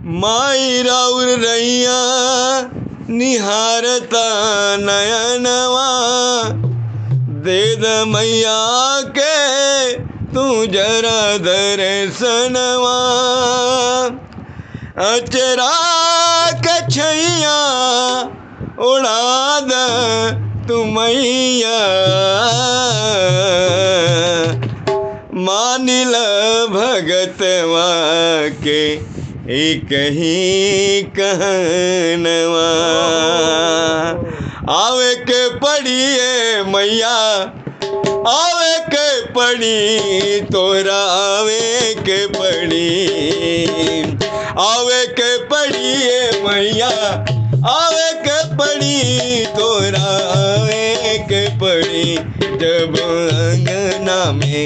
माई राउर रैया निहारता नयनवा, दे द मैया के तू जरा दर्शनवा। अचरा के छैया उड़ा द तू मैया, मानिल भगतवा के एक ही कहनवा। आवे के पड़िए मैया, आवे के पड़ी तोरा, आवे के पड़ी, आवे के पड़िए मैया, आवे के पड़ी तोरा, आवे के पड़ी। जब अंगना में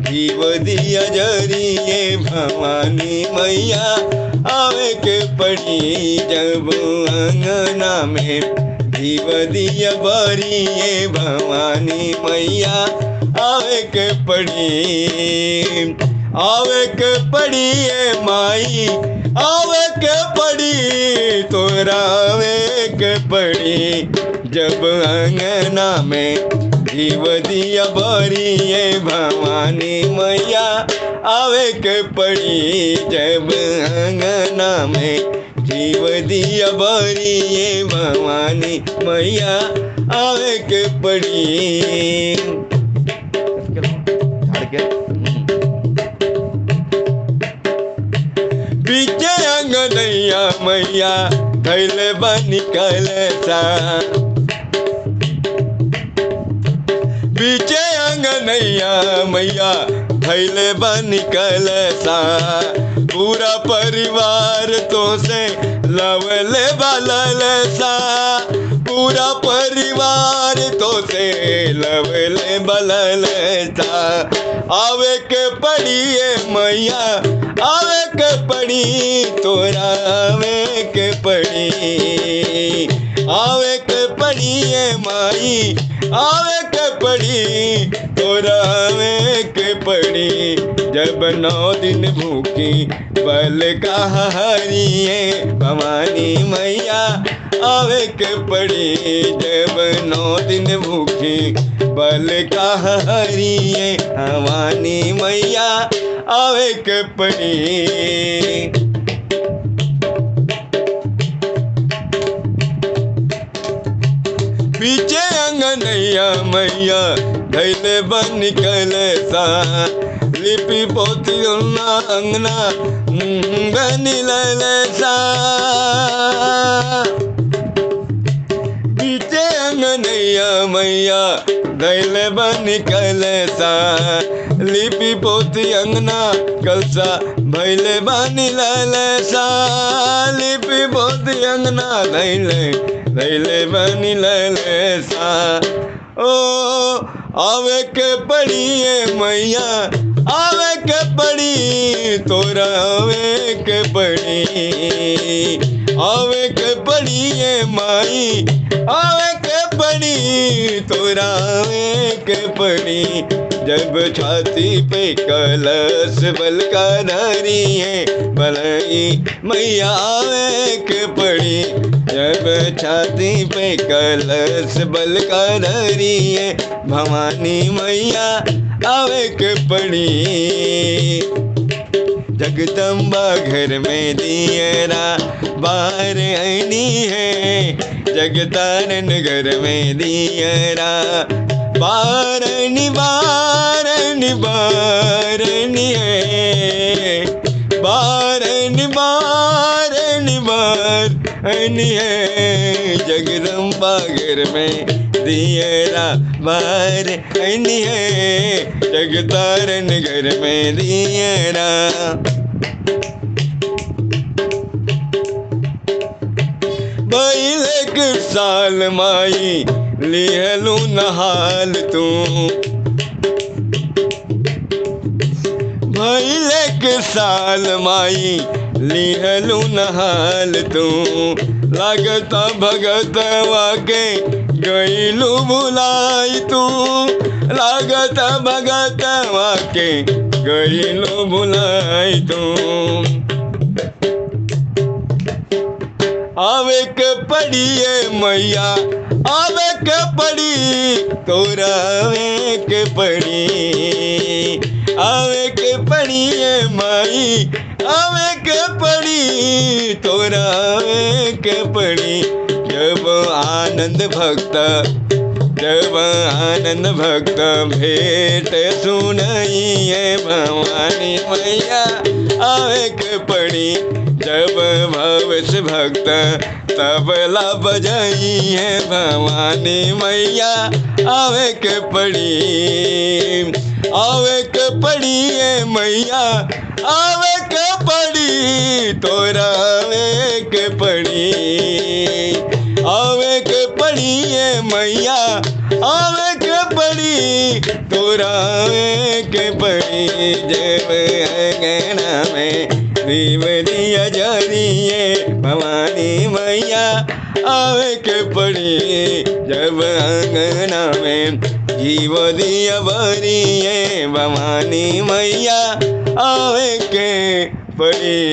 जीव दिया जरिए भवानी मैया, आवे के पड़ी। जब अंगना में जीव दिया बरिए भवानी मैया, आवे के पड़ी। आवे के पड़ी माई, आवे के पड़ी तोरा, आवे के पड़ी। जब अंगना में जीव दिया बरिए भवानी मैया, आवे के पड़ी। जब अंगना में जीव दिया बरिए भवानी मैया, आवे के पड़ी। पीछे अंगनैया मैया धैले बनी कलसा, पीछे अंगनैया मैया धैले बनी कलसा। पूरा परिवार तो से लवले बललसा, पूरा परिवार तो से लवले बललसा। आवे के पड़िए मैया, आवे के पड़ी तोरा, आवे के पड़ी, आवे के पड़िए माई, आवे के पड़ी तोरा, आवे के पड़ी। जब 9 दिन भूखी बल का हरिए भवानी मैया, आवे के पड़ी। जब 9 दिन भूखी बल का हरिए भवानी मैया, आवे के पड़ी। पीछे अंगनैया मैया धैले बन कलसा, लिपि पोती अंगना बनी ललसा। पीछे अंगनैया मैया धैले बन कलसा, लिपि पोती अंगना कलसा भैले बनी ललसा। लिपि पोती अंगना धैले बनी ललसा। ओ आवे के पड़िए मैया, आवे के पड़ी तोरा, आवे के पड़ी, आवे के पड़िए माई, आवे के पड़ी तोरा, आवे के पड़ी। जब छाती पे कलश बल का धरिए भलाई मैया, आवे के पड़ी। जब छाती पे कलश बल का धरिए भवानी मैया, आवे के पड़ी। जगदम्बा घर में दियरा बार आईनी है, जगतारन घर में दियरा बारनी बारनी बारनी है, बारनी बारनी बारनी है। जगदम्बा घर में दियरा बारनी है, जगतारन घर में दियरा। बैले के साल माई लिहलू नहाल तू, भैले के साल माई लिहलू नहाल तू। लागता भगतवा के गईलू भुलाई तू, लागता भगतवा के गईलू भुलाई तू। आवे के पड़ी मैया आवे के पड़ी तोरा आवे के पड़ी आवे के पड़ी माई आवे के पड़ी तोरा आवे के पड़ी। जब आनंद भक्त भेंट सुनाइए भवानी मैया आवे के पड़ी। जब भवस भक्त तबला बजाइए भवानी मैया आवे के पड़ी आवे के पड़ी मैया आवे के पड़ी तोरा आवे के पड़ी आवे के पड़ी मैया आवे के पड़ी तोरा आवे के पड़ी। जब अंगना में दीव दिया जरिए भवानी मैया आवे के पड़ी। जब अंगना में जीव दिया बरिए भवानी मैया आवे के पड़ी।